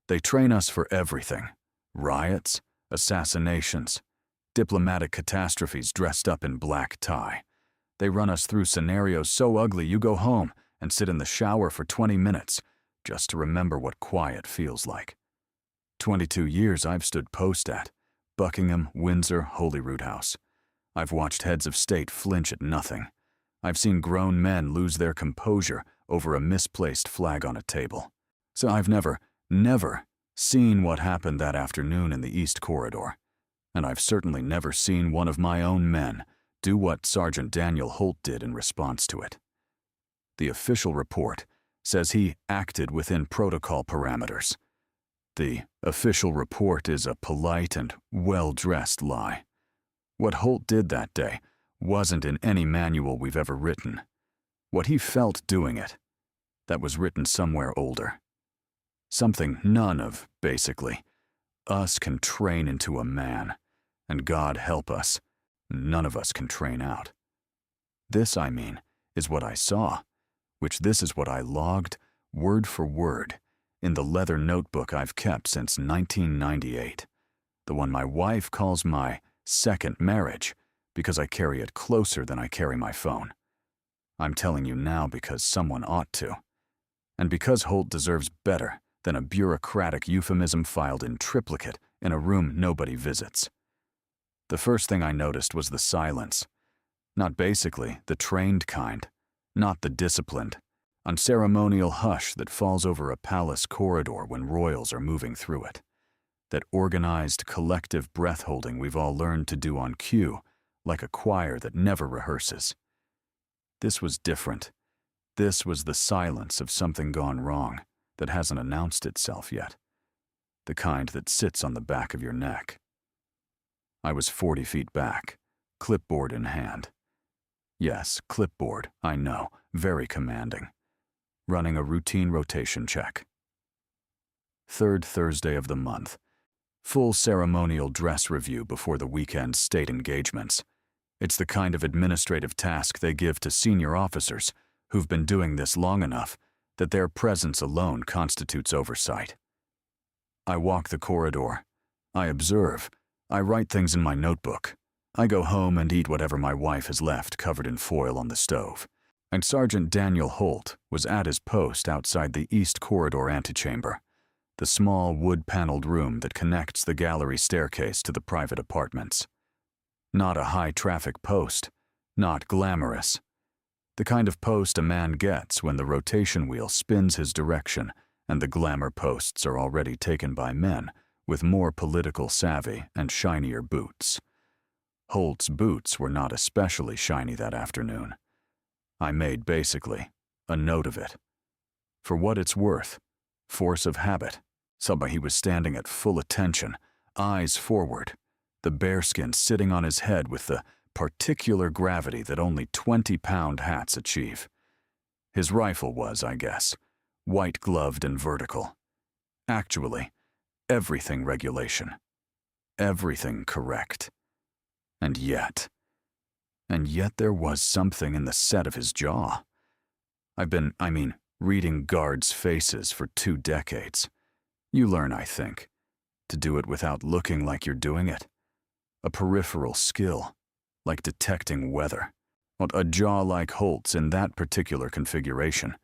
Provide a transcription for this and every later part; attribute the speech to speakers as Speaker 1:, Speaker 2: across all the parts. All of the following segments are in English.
Speaker 1: They train us for everything: riots, assassinations, diplomatic catastrophes dressed up in black tie. They run us through scenarios so ugly you go home and sit in the shower for 20 minutes just to remember what quiet feels like. 22 years I've stood post at Buckingham, Windsor, Holyrood House. I've watched heads of state flinch at nothing. I've seen grown men lose their composure over a misplaced flag on a table. So I've never seen what happened that afternoon in the East Corridor. And I've certainly never seen one of my own men do what Sergeant Daniel Holt did in response to it. The official report says he acted within protocol parameters. The official report is a polite and well-dressed lie. What Holt did that day wasn't in any manual we've ever written. What he felt doing it, that was written somewhere older. Something none of, basically, us can train into a man, and God help us, none of us can train out. This, I mean, is what I saw, which this is what I logged, word for word, in the leather notebook I've kept since 1998, the one my wife calls my second marriage, because I carry it closer than I carry my phone. I'm telling you now because someone ought to, and because Holt deserves better than a bureaucratic euphemism filed in triplicate in a room nobody visits. The first thing I noticed was the silence. Not basically the trained kind, not the disciplined, unceremonial hush that falls over a palace corridor when royals are moving through it. That organized, collective breath-holding we've all learned to do on cue, like a choir that never rehearses. This was different. This was the silence of something gone wrong that hasn't announced itself yet. The kind that sits on the back of your neck. I was 40 feet back, clipboard in hand. Yes, clipboard, I know, very commanding. Running a routine rotation check. Third Thursday of the month. Full ceremonial dress review before the weekend's state engagements. It's the kind of administrative task they give to senior officers who've been doing this long enough that their presence alone constitutes oversight. I walk the corridor. I observe. I write things in my notebook. I go home and eat whatever my wife has left covered in foil on the stove. And Sergeant Daniel Holt was at his post outside the East Corridor antechamber, the small wood-paneled room that connects the gallery staircase to the private apartments. Not a high-traffic post, not glamorous. The kind of post a man gets when the rotation wheel spins his direction and the glamour posts are already taken by men with more political savvy and shinier boots. Holt's boots were not especially shiny that afternoon. I made, basically, a note of it. For what it's worth, force of habit, he was standing at full attention, eyes forward, the bearskin sitting on his head with the particular gravity that only 20-pound hats achieve. His rifle was, I guess, white-gloved and vertical. Actually, everything regulation. Everything correct. And yet there was something in the set of his jaw. I've been, reading guards' faces for 2 decades. You learn, I think, to do it without looking like you're doing it. A peripheral skill, like detecting weather. A jaw like Holt's in that particular configuration,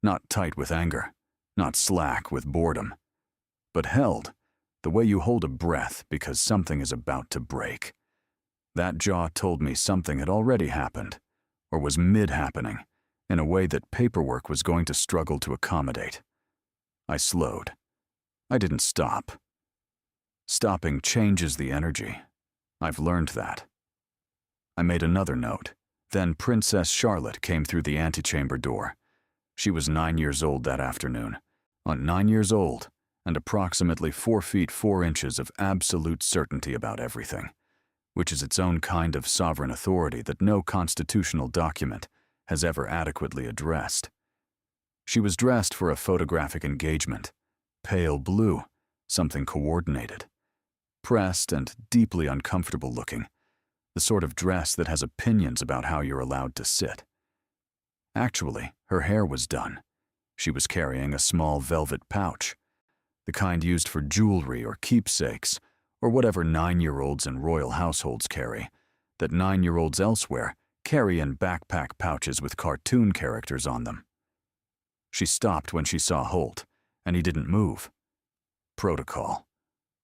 Speaker 1: not tight with anger, not slack with boredom, but held, the way you hold a breath because something is about to break. That jaw told me something had already happened, or was mid-happening, in a way that paperwork was going to struggle to accommodate. I slowed. I didn't stop. Stopping changes the energy. I've learned that. I made another note. Then Princess Charlotte came through the antechamber door. She was 9 years old that afternoon. On 9 years old, and approximately 4 feet 4 inches of absolute certainty about everything, which is its own kind of sovereign authority that no constitutional document has ever adequately addressed. She was dressed for a photographic engagement, pale blue, something coordinated, pressed and deeply uncomfortable looking, the sort of dress that has opinions about how you're allowed to sit. Actually, her hair was done. She was carrying a small velvet pouch. the kind used for jewelry or keepsakes, or whatever 9-year-olds in royal households carry, that 9-year-olds elsewhere carry in backpack pouches with cartoon characters on them. She stopped when she saw Holt, and he didn't move. Protocol.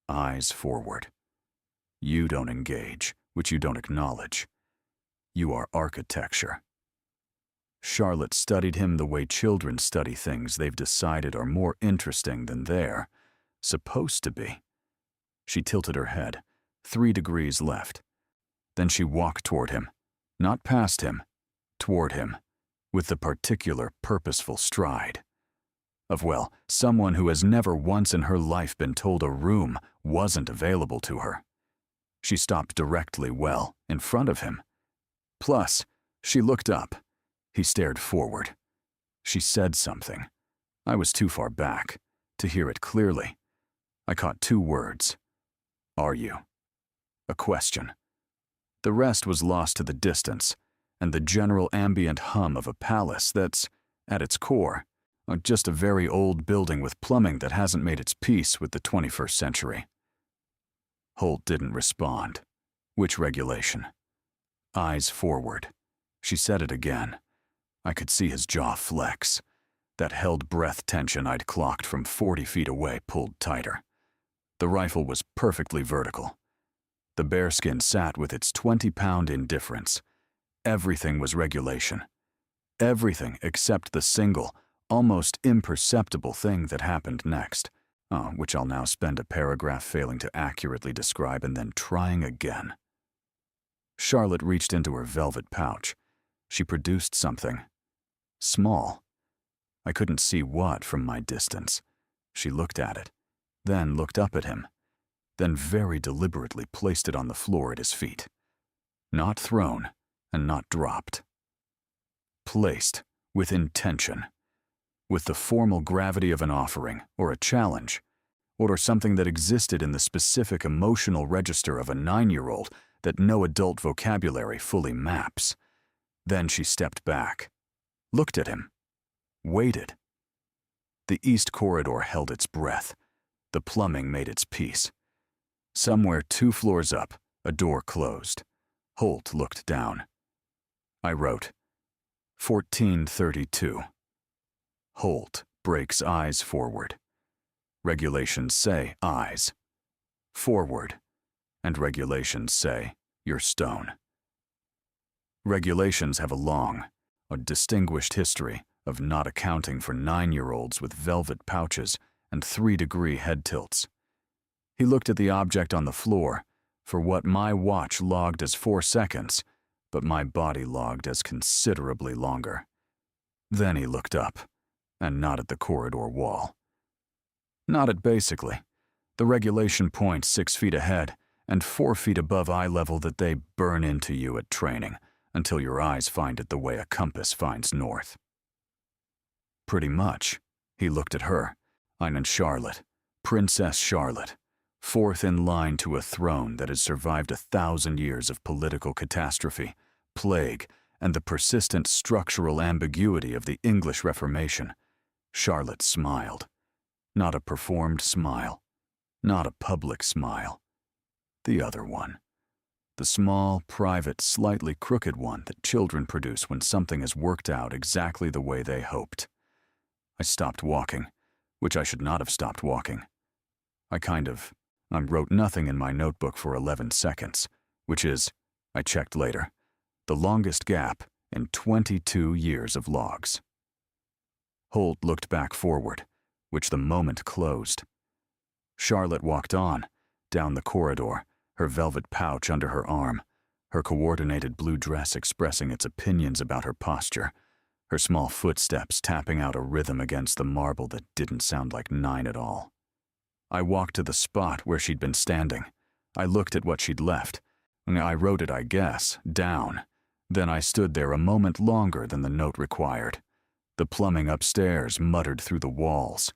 Speaker 1: Eyes forward. You don't engage, which you don't acknowledge. You are architecture. Charlotte studied him the way children study things they've decided are more interesting than they're supposed to be. She tilted her head, 3 degrees left. Then she walked toward him, not past him, toward him, with the particular purposeful stride of, well, someone who has never once in her life been told a room wasn't available to her. She stopped directly, well, in front of him. Plus, she looked up. He stared forward. She said something. I was too far back to hear it clearly. I caught 2 words. Are you? A question. The rest was lost to the distance and the general ambient hum of a palace that's, at its core, just a very old building with plumbing that hasn't made its peace with the 21st century. Holt didn't respond. Which regulation? Eyes forward. She said it again. I could see his jaw flex. That held breath tension I'd clocked from 40 feet away pulled tighter. The rifle was perfectly vertical. The bearskin sat with its 20-pound indifference. Everything was regulation. Everything except the single, almost imperceptible thing that happened next, which I'll now spend a paragraph failing to accurately describe and then trying again. Charlotte reached into her velvet pouch. She produced something. Small. I couldn't see what from my distance. She looked at it, then looked up at him, then very deliberately placed it on the floor at his feet. Not thrown, and not dropped. Placed, with intention. With the formal gravity of an offering, or a challenge, or something that existed in the specific emotional register of a 9-year-old that no adult vocabulary fully maps. Then she stepped back, looked at him, waited. The east corridor held its breath. The plumbing made its peace. Somewhere 2 floors up, a door closed. Holt looked down. I wrote, 1432. Holt breaks eyes forward. Regulations say eyes. Forward. And regulations say you're stone. Regulations have a distinguished history of not accounting for 9-year-olds with velvet pouches and 3-degree head tilts. He looked at the object on the floor for what my watch logged as 4 seconds, but my body logged as considerably longer. Then he looked up and not at the corridor wall. Nodded basically. The regulation points 6 feet ahead and 4 feet above eye level that they burn into you at training until your eyes find it the way a compass finds north. Pretty much. He looked at her. I'm Charlotte, Princess Charlotte, 4th in line to a throne that has survived 1,000 years of political catastrophe, plague, and the persistent structural ambiguity of the English Reformation. Charlotte smiled. Not a performed smile. Not a public smile. The other one. The small, private, slightly crooked one that children produce when something has worked out exactly the way they hoped. I stopped walking, which I should not have stopped walking. I wrote nothing in my notebook for 11 seconds, which is, I checked later, the longest gap in 22 years of logs. Holt looked back forward, which the moment closed. Charlotte walked on, down the corridor, her velvet pouch under her arm, her coordinated blue dress expressing its opinions about her posture, her small footsteps tapping out a rhythm against the marble that didn't sound like 9 at all. I walked to the spot where she'd been standing. I looked at what she'd left. I wrote it, I guess, down. Then I stood there a moment longer than the note required. The plumbing upstairs muttered through the walls.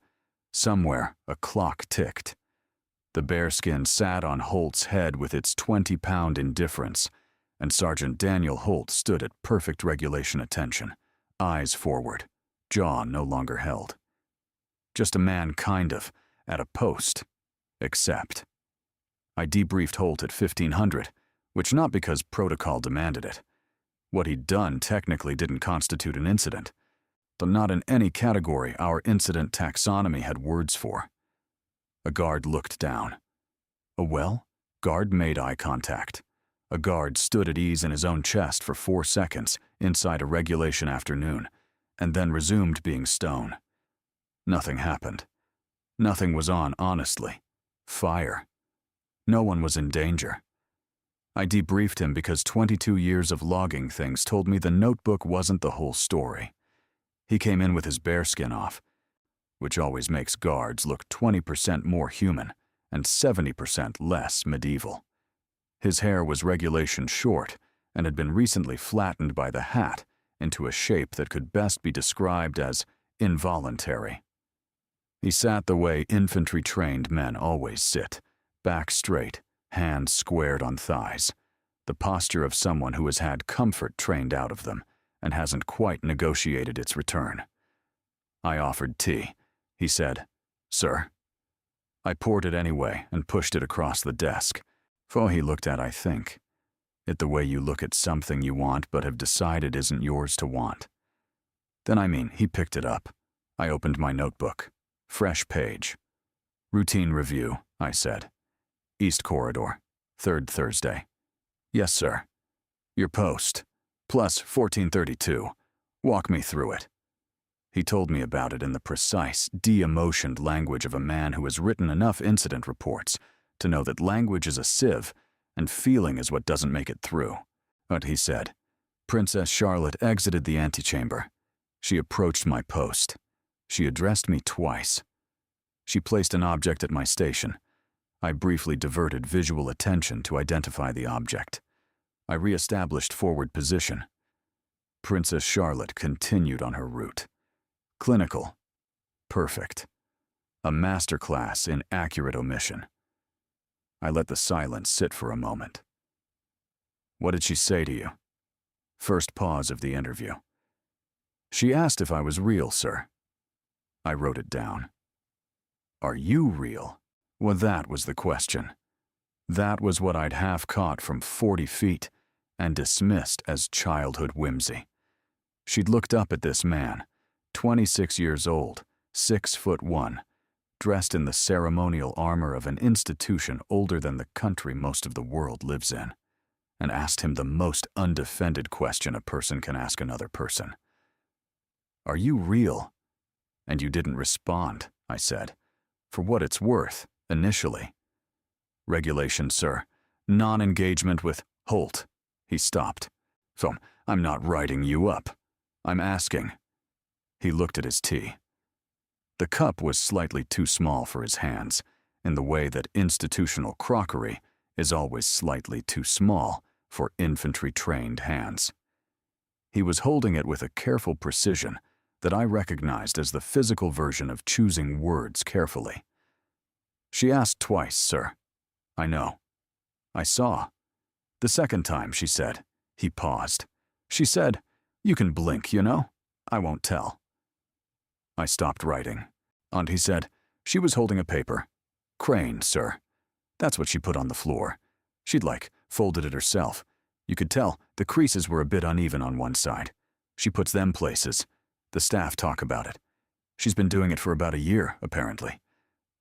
Speaker 1: Somewhere, a clock ticked. The bearskin sat on Holt's head with its 20-pound indifference, and Sergeant Daniel Holt stood at perfect regulation attention, eyes forward, jaw no longer held. Just a man kind of, at a post. Except. I debriefed Holt at 1500, which not because protocol demanded it. What he'd done technically didn't constitute an incident, but not in any category our incident taxonomy had words for. A guard looked down. A guard made eye contact. A guard stood at ease in his own chest for 4 seconds inside a regulation afternoon, and then resumed being stone. Nothing happened. Nothing was on, honestly. Fire. No one was in danger. I debriefed him because 22 years of logging things told me the notebook wasn't the whole story. He came in with his bearskin off, which always makes guards look 20% more human and 70% less medieval. His hair was regulation short and had been recently flattened by the hat into a shape that could best be described as involuntary. He sat the way infantry-trained men always sit, back straight, hands squared on thighs, the posture of someone who has had comfort trained out of them and hasn't quite negotiated its return. I offered tea. He said, "Sir?" I poured it anyway and pushed it across the desk. For he looked at, I think. It the way you look at something you want but have decided isn't yours to want. Then he picked it up. I opened my notebook. Fresh page. "Routine review," I said. "East Corridor, 3rd Thursday." "Yes, sir." "Your post, plus 1432. Walk me through it." He told me about it in the precise, de-emotioned language of a man who has written enough incident reports to know that language is a sieve and feeling is what doesn't make it through. But he said, Princess Charlotte exited the antechamber. She approached my post. She addressed me twice. She placed an object at my station. I briefly diverted visual attention to identify the object. I re-established forward position. Princess Charlotte continued on her route. Clinical. Perfect. A masterclass in accurate omission. I let the silence sit for a moment. "What did she say to you?" First pause of the interview. "She asked if I was real, sir." I wrote it down. "Are you real?" Well, that was the question. That was what I'd half caught from 40 feet and dismissed as childhood whimsy. She'd looked up at this man, 26 years old, 6'1", dressed in the ceremonial armor of an institution older than the country most of the world lives in, and asked him the most undefended question a person can ask another person. "Are you real?" "And you didn't respond," I said. "For what it's worth, initially." "Regulation, sir. Non-engagement with Holt." He stopped. "So, I'm not writing you up. I'm asking." He looked at his tea. The cup was slightly too small for his hands, in the way that institutional crockery is always slightly too small for infantry-trained hands. He was holding it with a careful precision that I recognized as the physical version of choosing words carefully. "She asked twice, sir." "I know." "I saw." "The second time," she said. He paused. "She said, 'You can blink, you know. I won't tell.'" I stopped writing. And he said, "She was holding a paper. Crane, sir. That's what she put on the floor. She'd folded it herself. You could tell the creases were a bit uneven on one side. She puts them places. The staff talk about it. She's been doing it for about a year, apparently.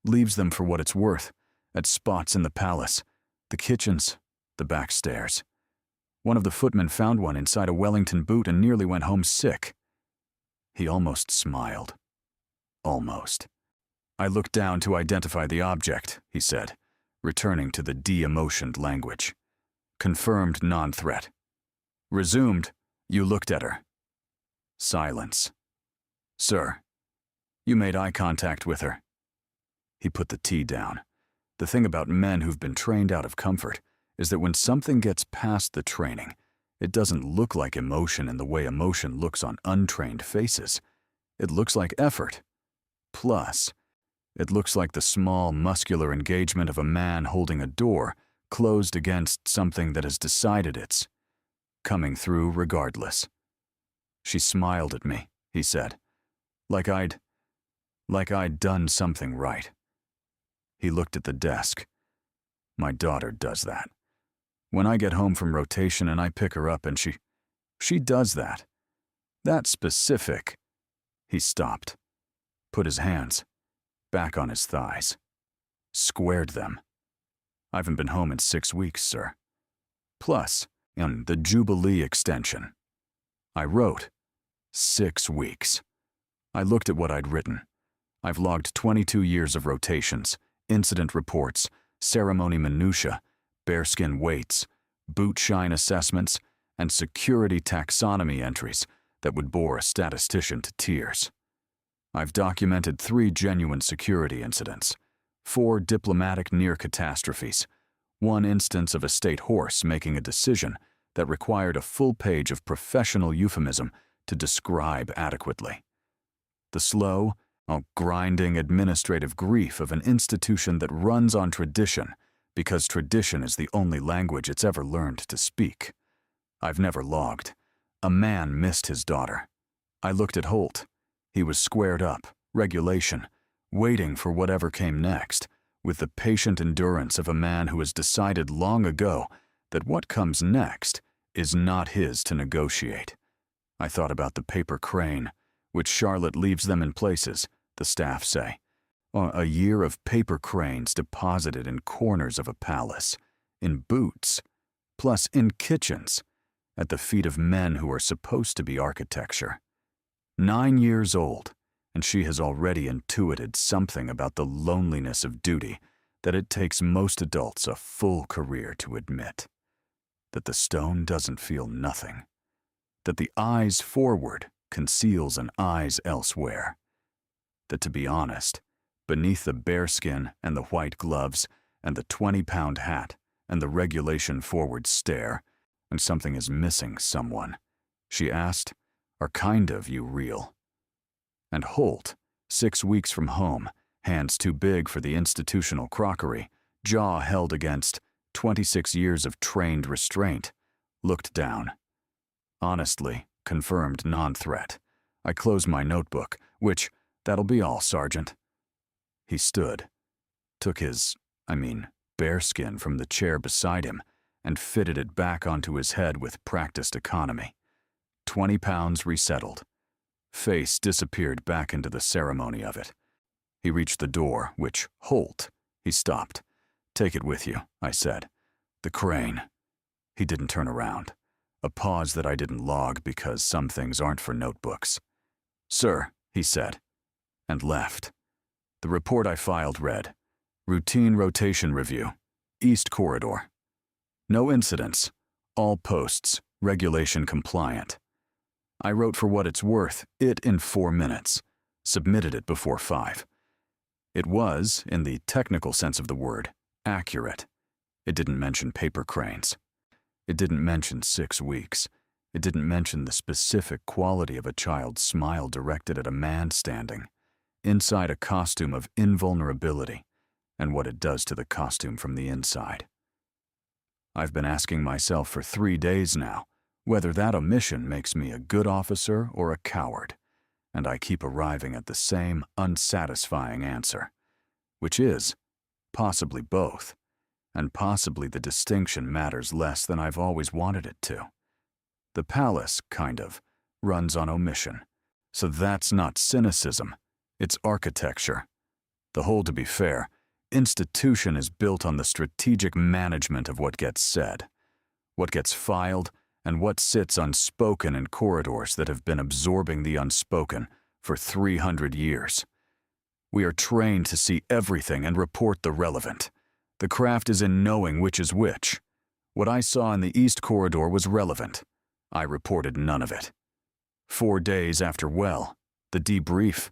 Speaker 1: Leaves them for what it's worth, at spots in the palace, the kitchens, the back stairs. One of the footmen found one inside a Wellington boot and nearly went home sick." He almost smiled. Almost. "I looked down to identify the object," he said, returning to the de-emotioned language. "Confirmed non-threat. Resumed, you looked at her." Silence. "Sir, you made eye contact with her." He put the tea down. The thing about men who've been trained out of comfort is that when something gets past the training, it doesn't look like emotion in the way emotion looks on untrained faces. It looks like effort. Plus, it looks like the small, muscular engagement of a man holding a door closed against something that has decided it's coming through regardless. "She smiled at me," he said, like I'd done something right. He looked at the desk. My daughter does that. When I get home from rotation and I pick her up and she does that. That specific. He stopped, put his hands back on his thighs, squared them. I haven't been home in 6 weeks, sir. Plus, on the Jubilee extension, I wrote 6 weeks. I looked at what I'd written. I've logged 22 years of rotations, incident reports, ceremony minutia, bearskin weights, boot shine assessments, and security taxonomy entries that would bore a statistician to tears. I've documented 3 genuine security incidents, 4 diplomatic near catastrophes, 1 instance of a state horse making a decision that required a full page of professional euphemism to describe adequately. The slow, grinding administrative grief of an institution that runs on tradition because tradition is the only language it's ever learned to speak. I've never logged. A man missed his daughter. I looked at Holt. He was squared up, regulation, waiting for whatever came next, with the patient endurance of a man who has decided long ago that what comes next is not his to negotiate. I thought about the paper crane, which Charlotte leaves them in places, the staff say. A year of paper cranes deposited in corners of a palace, in boots, plus in kitchens, at the feet of men who are supposed to be architecture. 9 years old, and she has already intuited something about the loneliness of duty that it takes most adults a full career to admit. That the stone doesn't feel nothing. That the eyes forward conceals an eyes elsewhere. That, to be honest, beneath the bearskin and the white gloves and the 20-pound hat and the regulation forward stare, and something is missing someone, she asked, are kind of you real? And Holt, 6 weeks from home, hands too big for the institutional crockery, jaw held against 26 years of trained restraint, looked down. Honestly, confirmed non-threat. I closed my notebook, which, that'll be all, Sergeant. He stood, took his, bearskin from the chair beside him, and fitted it back onto his head with practiced economy. 20 pounds resettled. Face disappeared back into the ceremony of it. He reached the door, which, Holt, he stopped. Take it with you, I said. The crane. He didn't turn around. A pause that I didn't log because some things aren't for notebooks. Sir, he said, and left. The report I filed read, Routine Rotation Review, East Corridor. No incidents. All posts, regulation compliant. I wrote for what it's worth, it in 4 minutes. Submitted it before 5. It was, in the technical sense of the word, accurate. It didn't mention paper cranes. It didn't mention 6 weeks. It didn't mention the specific quality of a child's smile directed at a man standing inside a costume of invulnerability, and what it does to the costume from the inside. I've been asking myself for 3 days now whether that omission makes me a good officer or a coward, and I keep arriving at the same unsatisfying answer, which is possibly both, and possibly the distinction matters less than I've always wanted it to. The palace, kind of, runs on omission, so that's not cynicism, it's architecture. The whole, to be fair, institution is built on the strategic management of what gets said, what gets filed, and what sits unspoken in corridors that have been absorbing the unspoken for 300 years. We are trained to see everything and report the relevant. The craft is in knowing which is which. What I saw in the East Corridor was relevant. I reported none of it. 4 days after, the debrief.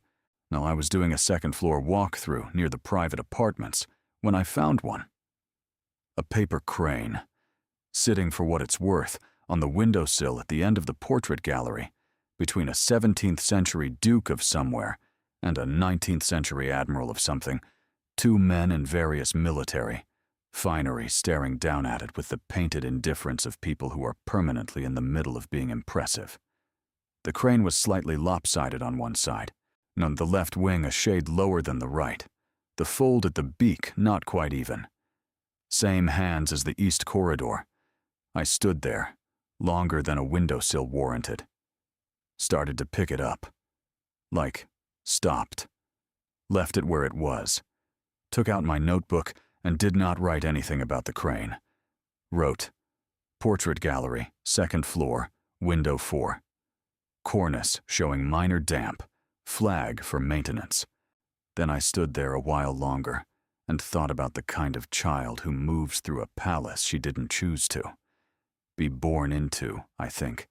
Speaker 1: No, I was doing a second-floor walkthrough near the private apartments when I found one. A paper crane, sitting for what it's worth on the windowsill at the end of the portrait gallery, between a 17th century duke of somewhere and a 19th century admiral of something, 2 men in various military finery staring down at it with the painted indifference of people who are permanently in the middle of being impressive. The crane was slightly lopsided on one side, and on the left wing a shade lower than the right, The fold at the beak not quite even. Same hands as the east corridor. I stood there, longer than a windowsill warranted. Started to pick it up. Stopped. Left it where it was. Took out my notebook and did not write anything about the crane. Wrote, Portrait gallery, 2nd floor, window 4. Cornice showing minor damp, flag for maintenance. Then I stood there a while longer and thought about the kind of child who moves through a palace she didn't choose to. Be born into, I think,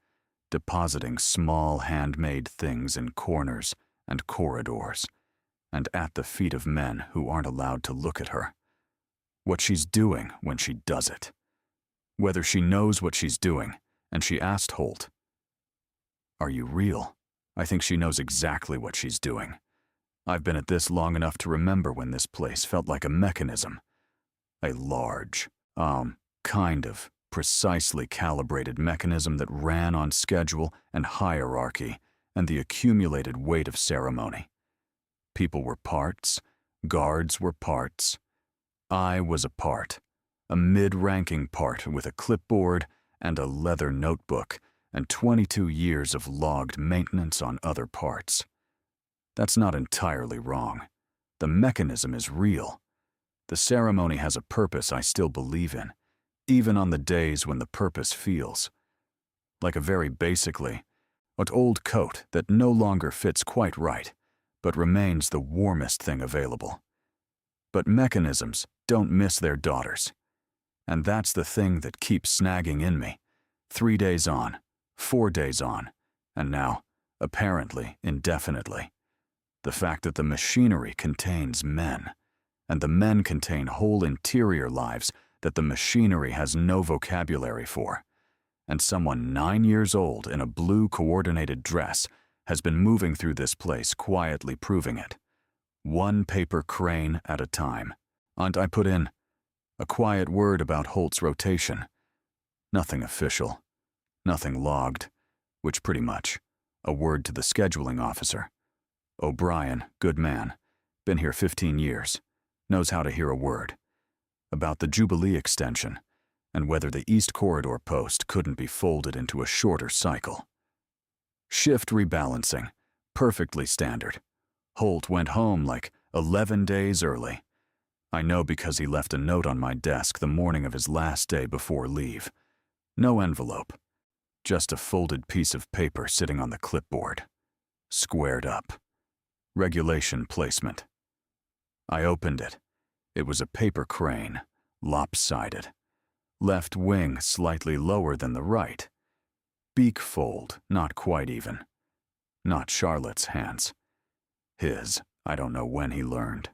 Speaker 1: depositing small handmade things in corners and corridors, and at the feet of men who aren't allowed to look at her. What she's doing when she does it. Whether she knows what she's doing, and she asked Holt, "Are you real?" I think she knows exactly what she's doing. I've been at this long enough to remember when this place felt like a mechanism. A large, kind of precisely calibrated mechanism that ran on schedule and hierarchy and the accumulated weight of ceremony. People were parts, guards were parts. I was a part, a mid-ranking part with a clipboard and a leather notebook and 22 years of logged maintenance on other parts. That's not entirely wrong. The mechanism is real. The ceremony has a purpose I still believe in, even on the days when the purpose feels like a very basically, an old coat that no longer fits quite right, but remains the warmest thing available. But mechanisms don't miss their daughters. And that's the thing that keeps snagging in me. 3 days on, 4 days on, and now, apparently, indefinitely. The fact that the machinery contains men, and the men contain whole interior lives that the machinery has no vocabulary for. And someone 9 years old in a blue coordinated dress has been moving through this place quietly proving it. One paper crane at a time. And I put in a quiet word about Holt's rotation. Nothing official, nothing logged, which pretty much, a word to the scheduling officer. O'Brien, good man, been here 15 years, knows how to hear a word. About the Jubilee extension, and whether the East Corridor post couldn't be folded into a shorter cycle. Shift rebalancing, perfectly standard. Holt went home like 11 days early. I know because he left a note on my desk the morning of his last day before leave. No envelope, just a folded piece of paper sitting on the clipboard. Squared up. Regulation placement. I opened it. It was a paper crane, lopsided. Left wing slightly lower than the right. Beak fold, not quite even. Not Charlotte's hands. His, I don't know when he learned.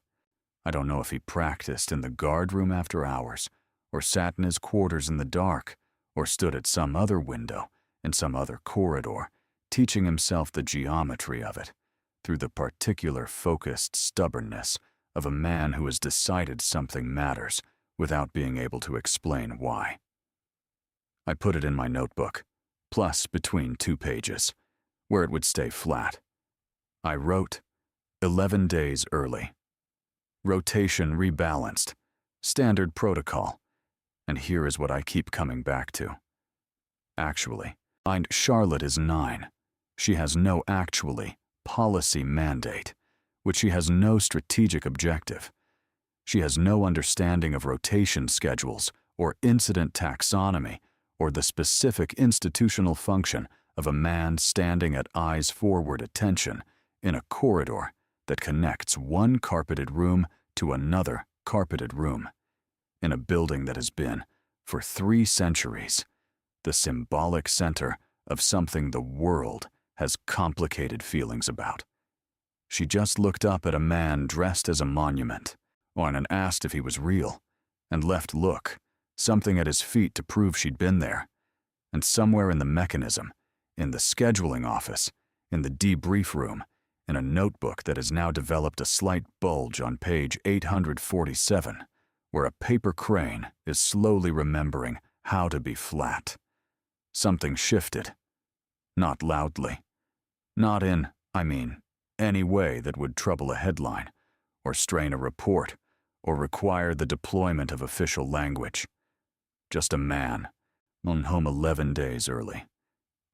Speaker 1: I don't know if he practiced in the guard room after hours, or sat in his quarters in the dark, or stood at some other window, in some other corridor, teaching himself the geometry of it, through the particular focused stubbornness of a man who has decided something matters without being able to explain why. I put it in my notebook, plus between 2 pages, where it would stay flat. I wrote, 11 days early. Rotation rebalanced. Standard protocol. And here is what I keep coming back to. Actually, Charlotte is 9. She has no policy mandate, which she has no strategic objective. She has no understanding of rotation schedules or incident taxonomy or the specific institutional function of a man standing at eyes forward attention in a corridor that connects one carpeted room to another carpeted room, in a building that has been, for 3 centuries, the symbolic center of something the world has complicated feelings about. She just looked up at a man dressed as a monument, and asked if he was real, and left something at his feet to prove she'd been there. And somewhere in the mechanism, in the scheduling office, in the debrief room, in a notebook that has now developed a slight bulge on page 847, where a paper crane is slowly remembering how to be flat. Something shifted. Not loudly. Not in, any way that would trouble a headline, or strain a report, or require the deployment of official language. Just a man, on home 11 days early.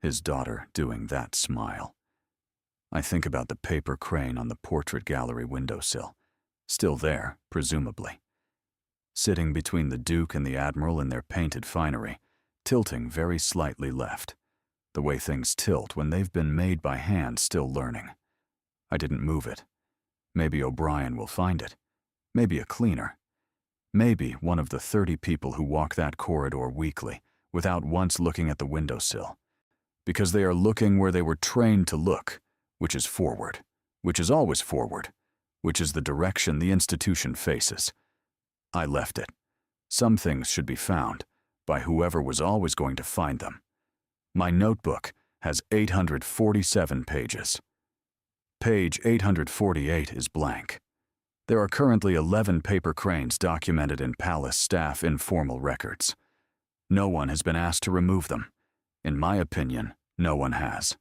Speaker 1: His daughter doing that smile. I think about the paper crane on the portrait gallery windowsill, still there, presumably. Sitting between the Duke and the Admiral in their painted finery, tilting very slightly left, the way things tilt when they've been made by hand still learning. I didn't move it. Maybe O'Brien will find it. Maybe a cleaner. Maybe one of the 30 people who walk that corridor weekly without once looking at the windowsill. Because they are looking where they were trained to look, which is forward, which is always forward, which is the direction the institution faces. I left it. Some things should be found by whoever was always going to find them. My notebook has 847 pages. Page 848 is blank. There are currently 11 paper cranes documented in Palace staff informal records. No one has been asked to remove them. In my opinion, no one has.